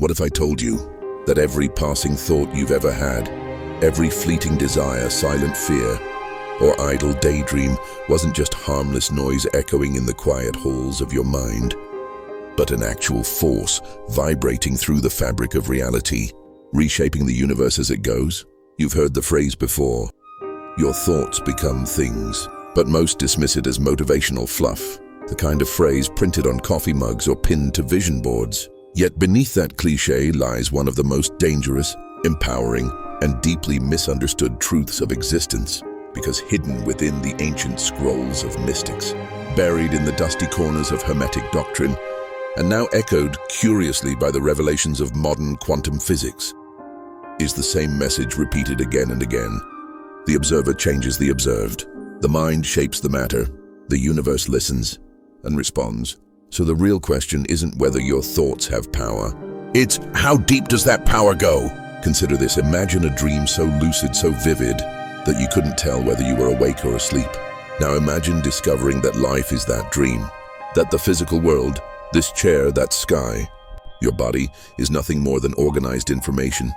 What if I told you that every passing thought you've ever had, every fleeting desire, silent fear, or idle daydream wasn't just harmless noise echoing in the quiet halls of your mind, but an actual force vibrating through the fabric of reality, reshaping the universe as it goes? You've heard the phrase before, your thoughts become things, but most dismiss it as motivational fluff, the kind of phrase printed on coffee mugs or pinned to vision boards. Yet beneath that cliché lies one of the most dangerous, empowering, and deeply misunderstood truths of existence, because hidden within the ancient scrolls of mystics, buried in the dusty corners of Hermetic doctrine, and now echoed curiously by the revelations of modern quantum physics, is the same message repeated again and again. The observer changes the observed. The mind shapes the matter. The universe listens and responds. So the real question isn't whether your thoughts have power. It's how deep does that power go? Consider this. Imagine a dream so lucid, so vivid, that you couldn't tell whether you were awake or asleep. Now imagine discovering that life is that dream, that the physical world, this chair, that sky, your body, is nothing more than organized information,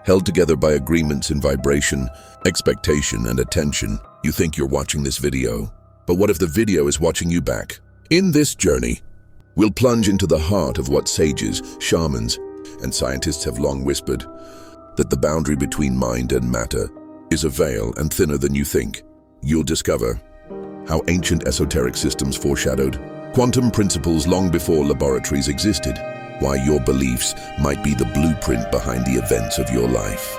held together by agreements in vibration, expectation, and attention. You think you're watching this video, but what if the video is watching you back? In this journey, we'll plunge into the heart of what sages, shamans, and scientists have long whispered, that the boundary between mind and matter is a veil and thinner than you think. You'll discover how ancient esoteric systems foreshadowed quantum principles long before laboratories existed, why your beliefs might be the blueprint behind the events of your life,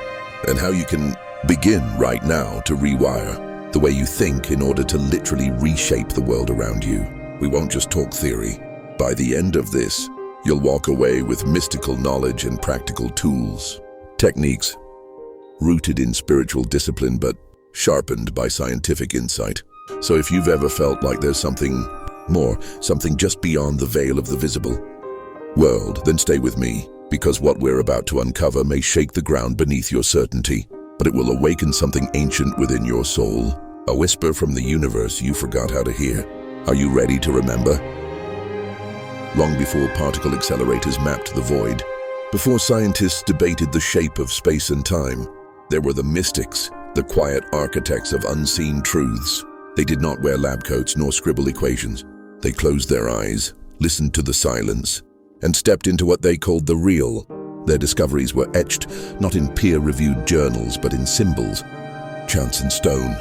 and how you can begin right now to rewire the way you think in order to literally reshape the world around you. We won't just talk theory. By the end of this, you'll walk away with mystical knowledge and practical tools, techniques rooted in spiritual discipline but sharpened by scientific insight. So if you've ever felt like there's something more, something just beyond the veil of the visible world, then stay with me, because what we're about to uncover may shake the ground beneath your certainty, but it will awaken something ancient within your soul, a whisper from the universe you forgot how to hear. Are you ready to remember? Long before particle accelerators mapped the void, before scientists debated the shape of space and time, there were the mystics, the quiet architects of unseen truths. They did not wear lab coats nor scribble equations. They closed their eyes, listened to the silence, and stepped into what they called the real. Their discoveries were etched not in peer-reviewed journals but in symbols, chants in stone.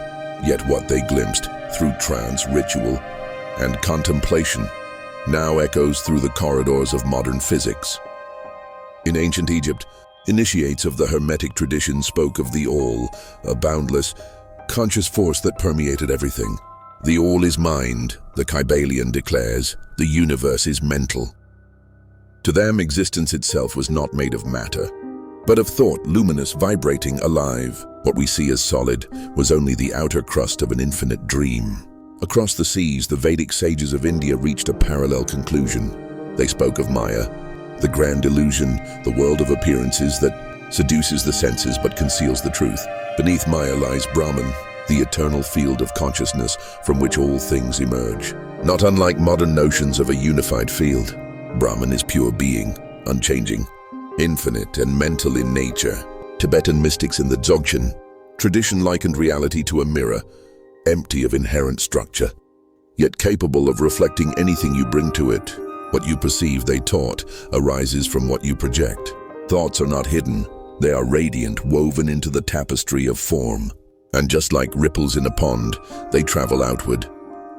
Yet what they glimpsed through trance, ritual, and contemplation now echoes through the corridors of modern physics. In ancient Egypt, initiates of the Hermetic tradition spoke of the all, a boundless, conscious force that permeated everything. The all is mind, the Kybalion declares. The universe is mental. To them, existence itself was not made of matter, but of thought, luminous, vibrating, alive. What we see as solid was only the outer crust of an infinite dream. Across the seas, the Vedic sages of India reached a parallel conclusion. They spoke of Maya, the grand illusion, the world of appearances that seduces the senses but conceals the truth. Beneath Maya lies Brahman, the eternal field of consciousness from which all things emerge. Not unlike modern notions of a unified field, Brahman is pure being, unchanging, infinite and mental in nature. Tibetan mystics in the Dzogchen tradition likened reality to a mirror, empty of inherent structure, yet capable of reflecting anything you bring to it. What you perceive, they taught, arises from what you project. Thoughts are not hidden. They are radiant, woven into the tapestry of form. And just like ripples in a pond, they travel outward,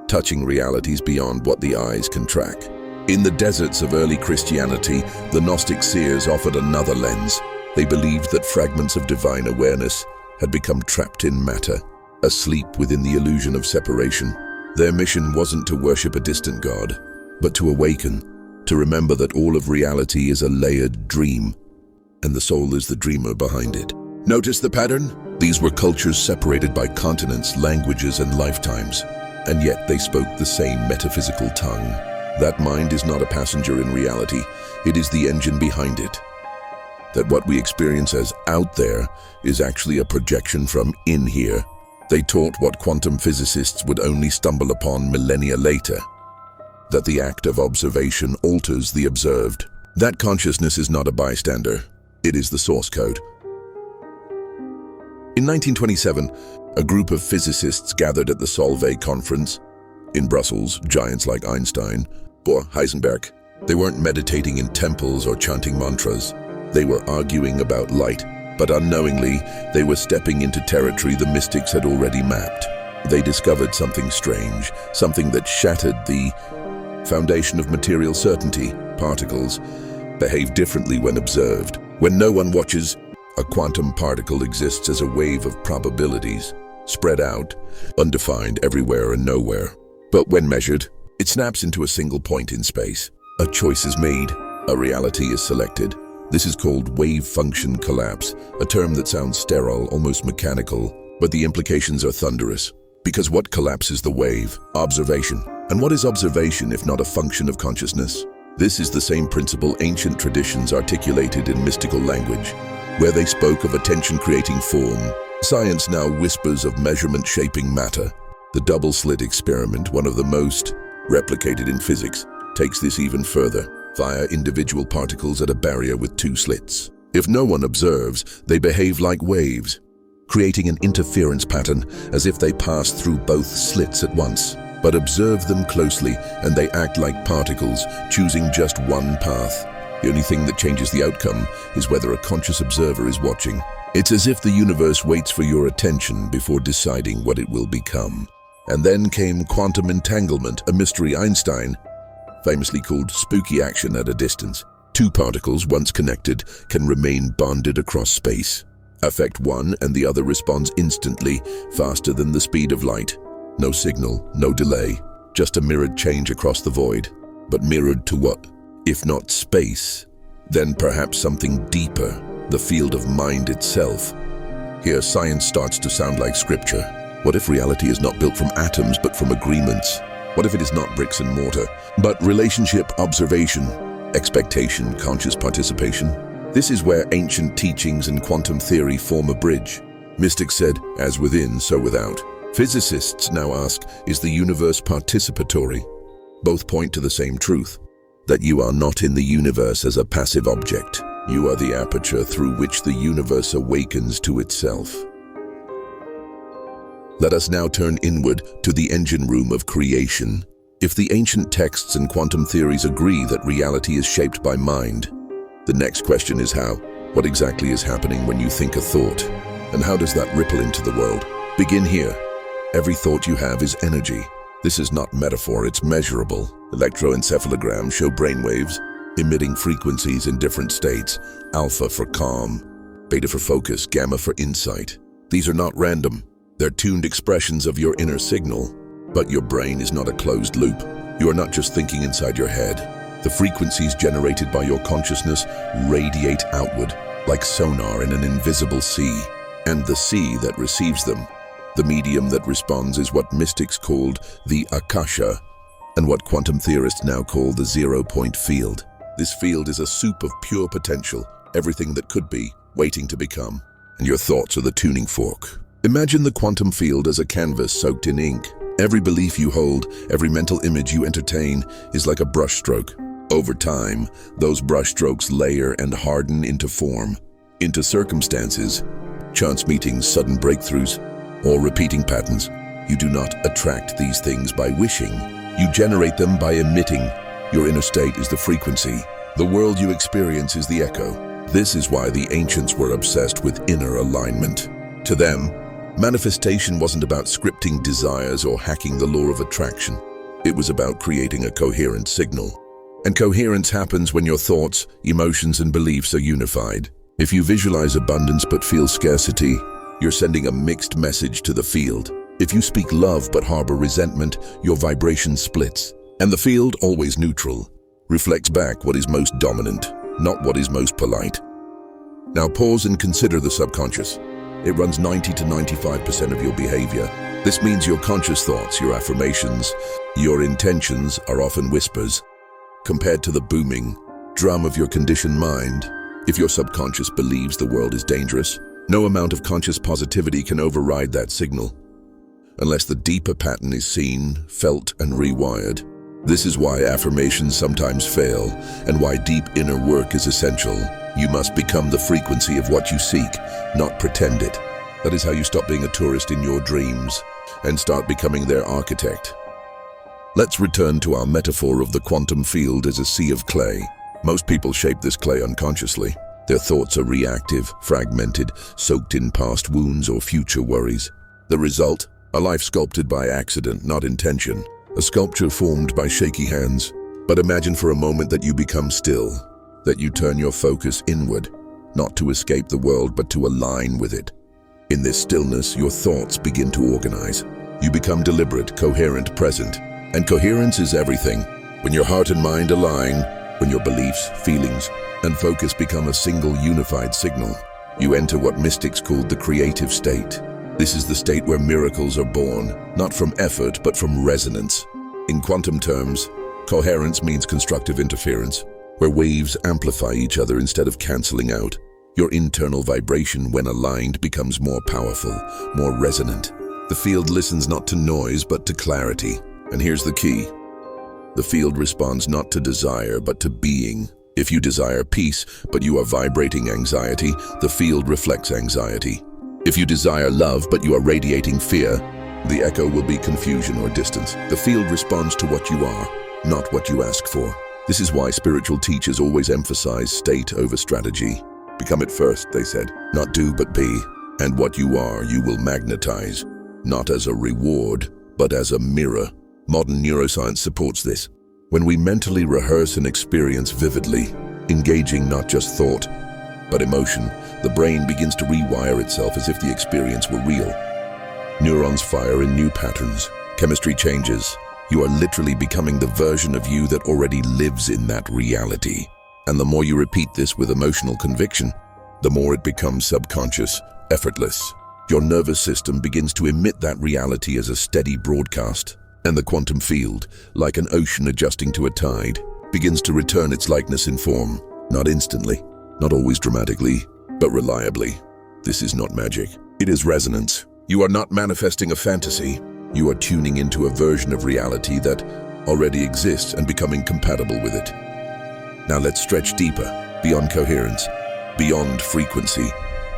touching realities beyond what the eyes can track. In the deserts of early Christianity, the Gnostic seers offered another lens. They believed that fragments of divine awareness had become trapped in matter, asleep within the illusion of separation. Their mission wasn't to worship a distant god, but to awaken, to remember that all of reality is a layered dream, and the soul is the dreamer behind it. Notice the pattern? These were cultures separated by continents, languages, and lifetimes, and yet they spoke the same metaphysical tongue. That mind is not a passenger in reality, it is the engine behind it. That what we experience as out there is actually a projection from in here. They taught what quantum physicists would only stumble upon millennia later, that the act of observation alters the observed. That consciousness is not a bystander. It is the source code. In 1927, a group of physicists gathered at the Solvay conference. In Brussels, giants like Einstein, Bohr, Heisenberg. They weren't meditating in temples or chanting mantras. They were arguing about light, but unknowingly, they were stepping into territory the mystics had already mapped. They discovered something strange, something that shattered the foundation of material certainty. Particles behave differently when observed. When no one watches, a quantum particle exists as a wave of probabilities, spread out, undefined everywhere and nowhere. But when measured, it snaps into a single point in space. A choice is made, a reality is selected. This is called wave function collapse, a term that sounds sterile, almost mechanical, but the implications are thunderous. Because what collapses the wave? Observation. And what is observation if not a function of consciousness? This is the same principle ancient traditions articulated in mystical language. Where they spoke of attention-creating form, science now whispers of measurement shaping matter. The double-slit experiment, one of the most replicated in physics, takes this even further, via individual particles at a barrier with two slits. If no one observes, they behave like waves, creating an interference pattern as if they pass through both slits at once. But observe them closely and they act like particles, choosing just one path. The only thing that changes the outcome is whether a conscious observer is watching. It's as if the universe waits for your attention before deciding what it will become. And then came quantum entanglement, a mystery Einstein famously called spooky action at a distance. Two particles, once connected, can remain bonded across space. Affect one and the other responds instantly, faster than the speed of light. No signal, no delay, just a mirrored change across the void. But mirrored to what? If not space, then perhaps something deeper, the field of mind itself. Here, science starts to sound like scripture. What if reality is not built from atoms, but from agreements? What if it is not bricks and mortar, but relationship, observation, expectation, conscious participation? This is where ancient teachings and quantum theory form a bridge. Mystics said, as within, so without. Physicists now ask, is the universe participatory? Both point to the same truth, that you are not in the universe as a passive object. You are the aperture through which the universe awakens to itself. Let us now turn inward to the engine room of creation. If the ancient texts and quantum theories agree that reality is shaped by mind, the next question is how? What exactly is happening when you think a thought? And how does that ripple into the world? Begin here. Every thought you have is energy. This is not metaphor, it's measurable. Electroencephalograms show brainwaves emitting frequencies in different states. Alpha for calm, beta for focus, gamma for insight. These are not random. They're tuned expressions of your inner signal. But your brain is not a closed loop. You are not just thinking inside your head. The frequencies generated by your consciousness radiate outward, like sonar in an invisible sea. And the sea that receives them, the medium that responds, is what mystics called the akasha, and what quantum theorists now call the zero-point field. This field is a soup of pure potential, everything that could be, waiting to become. And your thoughts are the tuning fork. Imagine the quantum field as a canvas soaked in ink. Every belief you hold, every mental image you entertain is like a brushstroke. Over time, those brushstrokes layer and harden into form, into circumstances, chance meetings, sudden breakthroughs, or repeating patterns. You do not attract these things by wishing. You generate them by emitting. Your inner state is the frequency. The world you experience is the echo. This is why the ancients were obsessed with inner alignment. To them, manifestation wasn't about scripting desires or hacking the law of attraction. It was about creating a coherent signal. And coherence happens when your thoughts, emotions, and beliefs are unified. If you visualize abundance but feel scarcity, you're sending a mixed message to the field. If you speak love but harbor resentment, your vibration splits. And the field, always neutral, reflects back what is most dominant, not what is most polite. Now pause and consider the subconscious. It runs 90 to 95% of your behavior. This means your conscious thoughts, your affirmations, your intentions are often whispers, compared to the booming drum of your conditioned mind. If your subconscious believes the world is dangerous, no amount of conscious positivity can override that signal, unless the deeper pattern is seen, felt, and rewired. This is why affirmations sometimes fail, and why deep inner work is essential. You must become the frequency of what you seek, not pretend it. That is how you stop being a tourist in your dreams, and start becoming their architect. Let's return to our metaphor of the quantum field as a sea of clay. Most people shape this clay unconsciously. Their thoughts are reactive, fragmented, soaked in past wounds or future worries. The result? A life sculpted by accident, not intention. A sculpture formed by shaky hands. But imagine for a moment that you become still, that you turn your focus inward, not to escape the world but to align with it. In this stillness, your thoughts begin to organize. You become deliberate, coherent, present. And coherence is everything. When your heart and mind align, when your beliefs, feelings, and focus become a single unified signal, you enter what mystics called the creative state. This is the state where miracles are born, not from effort, but from resonance. In quantum terms, coherence means constructive interference, where waves amplify each other instead of canceling out. Your internal vibration, when aligned, becomes more powerful, more resonant. The field listens not to noise, but to clarity. And here's the key. The field responds not to desire, but to being. If you desire peace, but you are vibrating anxiety, the field reflects anxiety. If you desire love, but you are radiating fear, the echo will be confusion or distance. The field responds to what you are, not what you ask for. This is why spiritual teachers always emphasize state over strategy. Become it first, they said, not do but be. And what you are, you will magnetize, not as a reward, but as a mirror. Modern neuroscience supports this. When we mentally rehearse an experience vividly, engaging not just thought, but emotion, the brain begins to rewire itself as if the experience were real. Neurons fire in new patterns. Chemistry changes. You are literally becoming the version of you that already lives in that reality. And the more you repeat this with emotional conviction, the more it becomes subconscious, effortless. Your nervous system begins to emit that reality as a steady broadcast. And the quantum field, like an ocean adjusting to a tide, begins to return its likeness in form, not instantly, not always dramatically, but reliably. This is not magic. It is resonance. You are not manifesting a fantasy. You are tuning into a version of reality that already exists and becoming compatible with it. Now let's stretch deeper, beyond coherence, beyond frequency,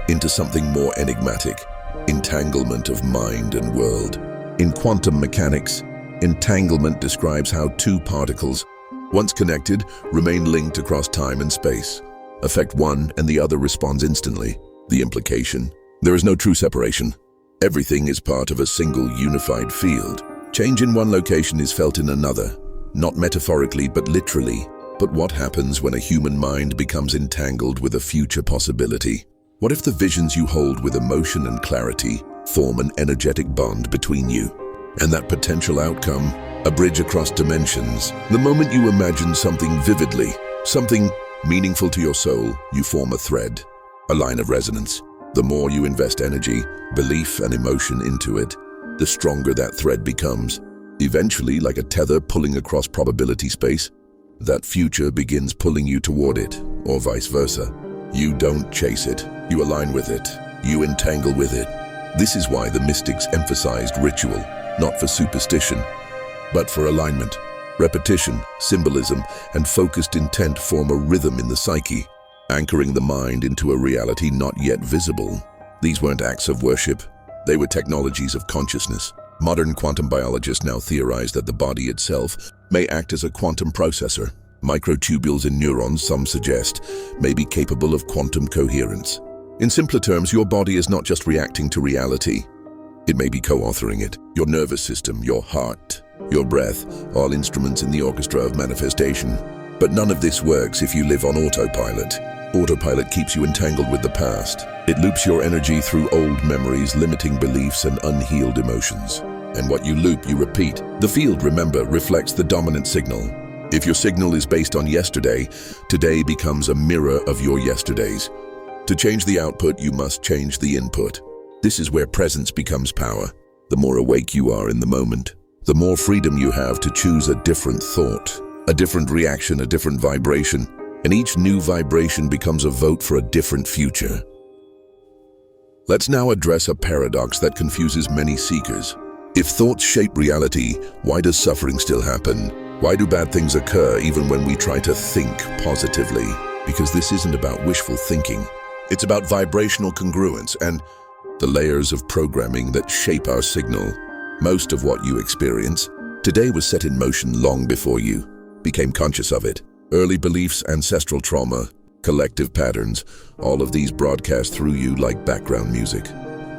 into something more enigmatic, entanglement of mind and world. In quantum mechanics, entanglement describes how two particles, once connected, remain linked across time and space. Affect one and the other responds instantly. The implication: there is no true separation. Everything is part of a single unified field. Change in one location is felt in another, not metaphorically but literally. But what happens when a human mind becomes entangled with a future possibility? What if the visions you hold with emotion and clarity form an energetic bond between you? And that potential outcome, a bridge across dimensions. The moment you imagine something vividly, something meaningful to your soul, you form a thread, a line of resonance. The more you invest energy, belief, and emotion into it, the stronger that thread becomes. Eventually, like a tether pulling across probability space, that future begins pulling you toward it, or vice versa. You don't chase it, you align with it, you entangle with it. This is why the mystics emphasized ritual, not for superstition, but for alignment. Repetition, symbolism, and focused intent form a rhythm in the psyche, anchoring the mind into a reality not yet visible. These weren't acts of worship, they were technologies of consciousness. Modern quantum biologists now theorize that the body itself may act as a quantum processor. Microtubules in neurons, some suggest, may be capable of quantum coherence. In simpler terms, your body is not just reacting to reality, it may be co-authoring it. Your nervous system, your heart, your breath, all instruments in the orchestra of manifestation. But none of this works if you live on autopilot. Autopilot keeps you entangled with the past. It loops your energy through old memories, limiting beliefs and unhealed emotions. And what you loop, you repeat. The field, remember, reflects the dominant signal. If your signal is based on yesterday, today becomes a mirror of your yesterdays. To change the output, you must change the input. This is where presence becomes power. The more awake you are in the moment, the more freedom you have to choose a different thought, a different reaction, a different vibration. And each new vibration becomes a vote for a different future. Let's now address a paradox that confuses many seekers. If thoughts shape reality, why does suffering still happen? Why do bad things occur even when we try to think positively? Because this isn't about wishful thinking. It's about vibrational congruence and the layers of programming that shape our signal. Most of what you experience today was set in motion long before you became conscious of it. Early beliefs, ancestral trauma, collective patterns, all of these broadcast through you like background music.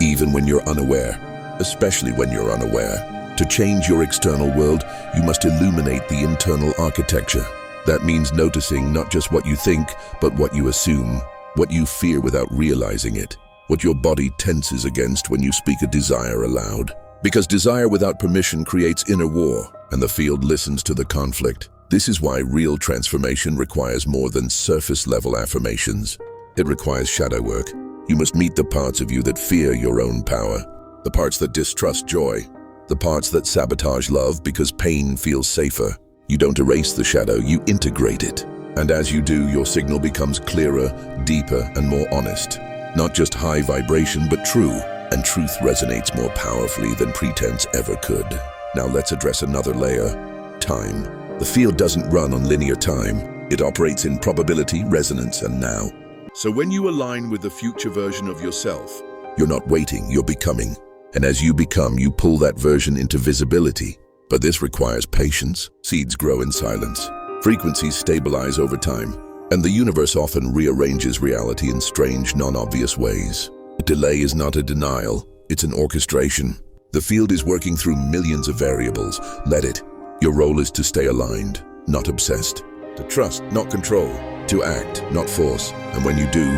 Even when you're unaware, especially when you're unaware. To change your external world, you must illuminate the internal architecture. That means noticing not just what you think, but what you assume, what you fear without realizing it, what your body tenses against when you speak a desire aloud. Because desire without permission creates inner war, and the field listens to the conflict. This is why real transformation requires more than surface-level affirmations. It requires shadow work. You must meet the parts of you that fear your own power, the parts that distrust joy, the parts that sabotage love because pain feels safer. You don't erase the shadow, you integrate it. And as you do, your signal becomes clearer, deeper, and more honest. Not just high vibration, but true. And truth resonates more powerfully than pretense ever could. Now let's address another layer: time. The field doesn't run on linear time. It operates in probability, resonance, and now. So when you align with the future version of yourself, you're not waiting, you're becoming. And as you become, you pull that version into visibility. But this requires patience. Seeds grow in silence. Frequencies stabilize over time. And the universe often rearranges reality in strange, non-obvious ways. A delay is not a denial, it's an orchestration. The field is working through millions of variables. Let it. Your role is to stay aligned, not obsessed. To trust, not control. To act, not force. And when you do,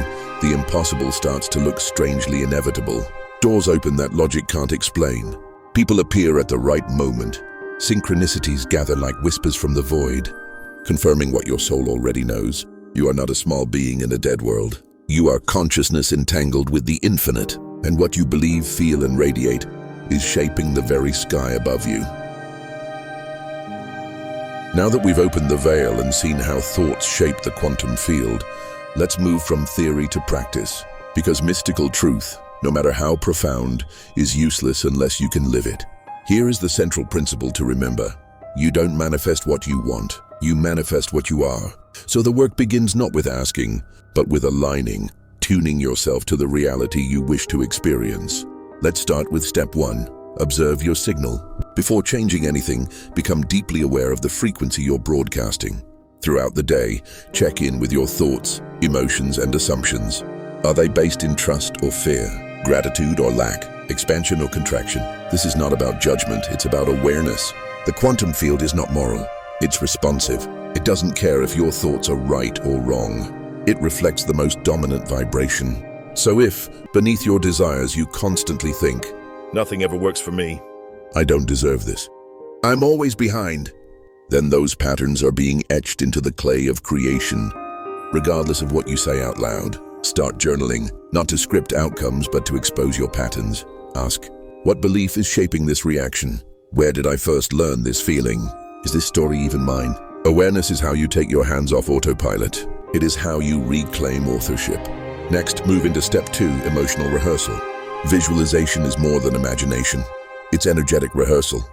the impossible starts to look strangely inevitable. Doors open that logic can't explain. People appear at the right moment. Synchronicities gather like whispers from the void, confirming what your soul already knows. You are not a small being in a dead world. You are consciousness entangled with the infinite, and what you believe, feel, and radiate is shaping the very sky above you. Now that we've opened the veil and seen how thoughts shape the quantum field, let's move from theory to practice. Because mystical truth, no matter how profound, is useless unless you can live it. Here is the central principle to remember. You don't manifest what you want, you manifest what you are. So the work begins not with asking, but with aligning, tuning yourself to the reality you wish to experience. Let's start with step 1. Observe your signal. Before changing anything, become deeply aware of the frequency you're broadcasting. Throughout the day, check in with your thoughts, emotions, and assumptions. Are they based in trust or fear, gratitude or lack, expansion or contraction? This is not about judgment, it's about awareness. The quantum field is not moral, it's responsive. It doesn't care if your thoughts are right or wrong. It reflects the most dominant vibration. So if, beneath your desires, you constantly think, "Nothing ever works for me. I don't deserve this. I'm always behind," then those patterns are being etched into the clay of creation. Regardless of what you say out loud, start journaling, not to script outcomes, but to expose your patterns. Ask, what belief is shaping this reaction? Where did I first learn this feeling? Is this story even mine? Awareness is how you take your hands off autopilot. It is how you reclaim authorship. Next, move into step 2, emotional rehearsal. Visualization is more than imagination. It's energetic rehearsal.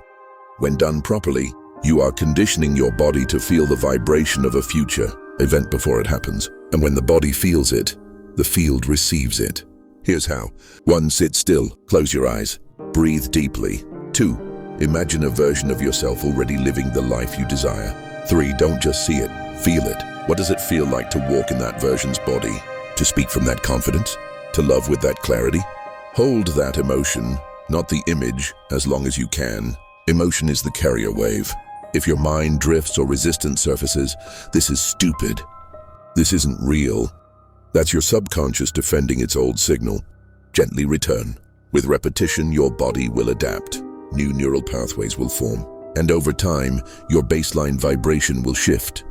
When done properly, you are conditioning your body to feel the vibration of a future event before it happens. And when the body feels it, the field receives it. Here's how. 1. Sit still. Close your eyes. Breathe deeply. 2. Imagine a version of yourself already living the life you desire. 3. Don't just see it. Feel it. What does it feel like to walk in that version's body? To speak from that confidence? To love with that clarity? Hold that emotion, not the image, as long as you can. Emotion is the carrier wave. If your mind drifts or resistance surfaces, this is stupid. This isn't real. That's your subconscious defending its old signal. Gently return. With repetition, your body will adapt. New neural pathways will form. And over time, your baseline vibration will shift.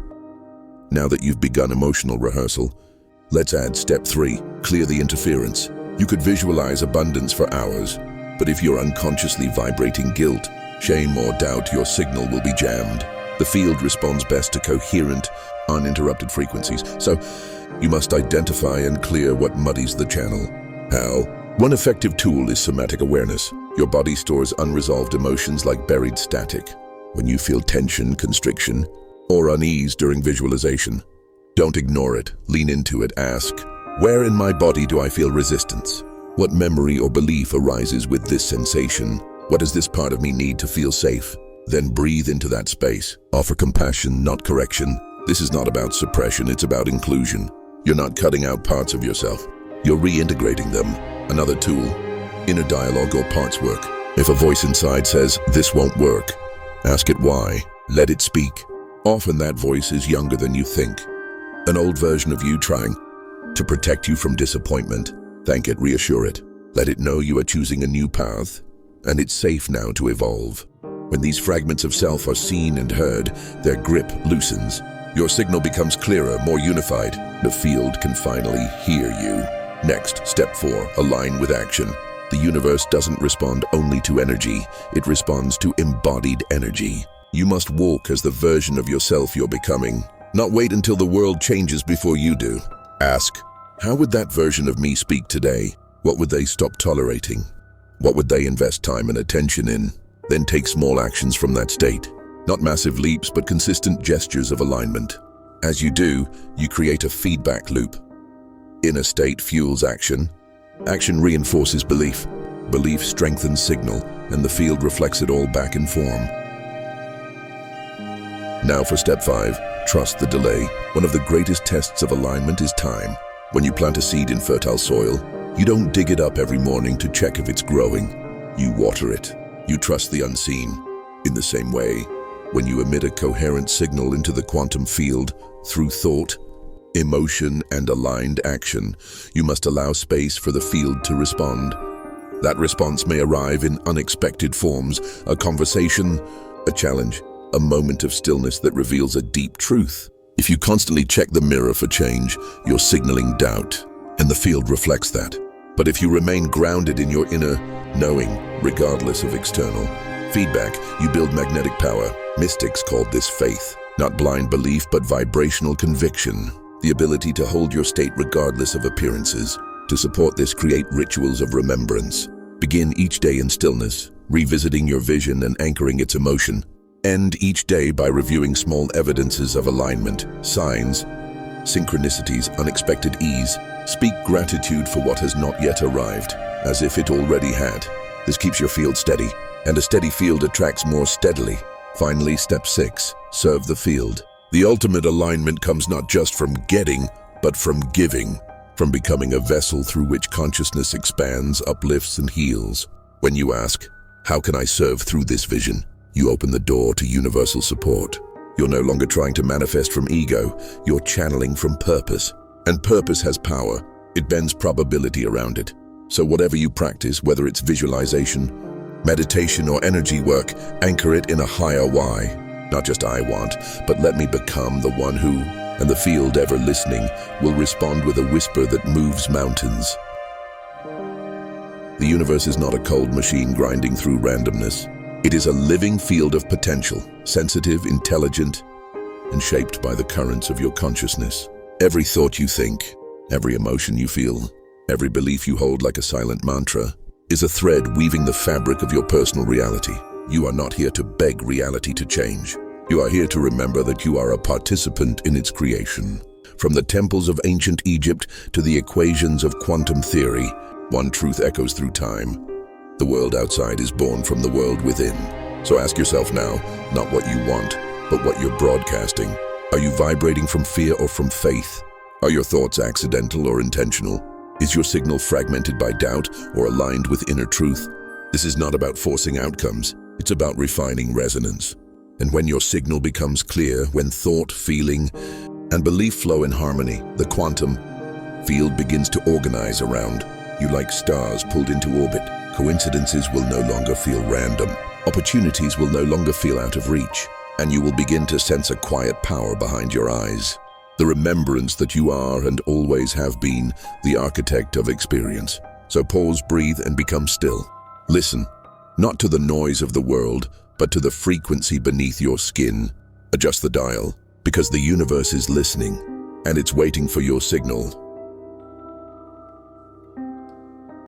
Now that you've begun emotional rehearsal, let's add step 3, clear the interference. You could visualize abundance for hours, but if you're unconsciously vibrating guilt, shame, or doubt, your signal will be jammed. The field responds best to coherent, uninterrupted frequencies, so you must identify and clear what muddies the channel. How? One effective tool is somatic awareness. Your body stores unresolved emotions like buried static. when you feel tension, constriction, or unease during visualization. Don't ignore it, lean into it, ask, where in my body do I feel resistance? What memory or belief arises with this sensation? What does this part of me need to feel safe? Then breathe into that space. Offer compassion, not correction. This is not about suppression, it's about inclusion. You're not cutting out parts of yourself. You're reintegrating them. Another tool, inner dialogue or parts work. If a voice inside says, this won't work, ask it why. Let it speak. Often that voice is younger than you think. An old version of you trying to protect you from disappointment. Thank it, reassure it. Let it know you are choosing a new path, and it's safe now to evolve. When these fragments of self are seen and heard, their grip loosens. Your signal becomes clearer, more unified. The field can finally hear you. Next, step 4, align with action. The universe doesn't respond only to energy, it responds to embodied energy. You must walk as the version of yourself you're becoming. Not wait until the world changes before you do. Ask, how would that version of me speak today? What would they stop tolerating? What would they invest time and attention in? Then take small actions from that state. Not massive leaps, but consistent gestures of alignment. As you do, you create a feedback loop. Inner state fuels action. Action reinforces belief. Belief strengthens signal, and the field reflects it all back in form. Now for step 5, trust the delay. One of the greatest tests of alignment is time. When you plant a seed in fertile soil, you don't dig it up every morning to check if it's growing. You water it. You trust the unseen. In the same way, when you emit a coherent signal into the quantum field through thought, emotion, and aligned action, you must allow space for the field to respond. That response may arrive in unexpected forms, a conversation, a challenge, a moment of stillness that reveals a deep truth. If you constantly check the mirror for change, you're signaling doubt, and the field reflects that. But if you remain grounded in your inner knowing, regardless of external feedback, you build magnetic power. Mystics called this faith, not blind belief, but vibrational conviction. The ability to hold your state regardless of appearances. To support this, create rituals of remembrance. Begin each day in stillness, revisiting your vision and anchoring its emotion. End each day by reviewing small evidences of alignment, signs, synchronicities, unexpected ease. Speak gratitude for what has not yet arrived, as if it already had. This keeps your field steady, and a steady field attracts more steadily. Finally, step 6, serve the field. The ultimate alignment comes not just from getting, but from giving, from becoming a vessel through which consciousness expands, uplifts, and heals. When you ask, how can I serve through this vision? You open the door to universal support. You're no longer trying to manifest from ego, you're channeling from purpose. And purpose has power. It bends probability around it. So whatever you practice, whether it's visualization, meditation, or energy work, anchor it in a higher why. Not just I want, but let me become the one who, and the field ever listening, will respond with a whisper that moves mountains. The universe is not a cold machine grinding through randomness. It is a living field of potential, sensitive, intelligent, and shaped by the currents of your consciousness. Every thought you think, every emotion you feel, every belief you hold like a silent mantra, is a thread weaving the fabric of your personal reality. You are not here to beg reality to change. You are here to remember that you are a participant in its creation. From the temples of ancient Egypt to the equations of quantum theory, one truth echoes through time. The world outside is born from the world within. So ask yourself now, not what you want, but what you're broadcasting. Are you vibrating from fear or from faith? Are your thoughts accidental or intentional? Is your signal fragmented by doubt or aligned with inner truth? This is not about forcing outcomes. It's about refining resonance. And when your signal becomes clear, when thought, feeling, and belief flow in harmony, the quantum field begins to organize around you like stars pulled into orbit. Coincidences will no longer feel random. Opportunities will no longer feel out of reach. And you will begin to sense a quiet power behind your eyes. The remembrance that you are and always have been the architect of experience. So pause, breathe, and become still. Listen, not to the noise of the world, but to the frequency beneath your skin. Adjust the dial, because the universe is listening, and it's waiting for your signal.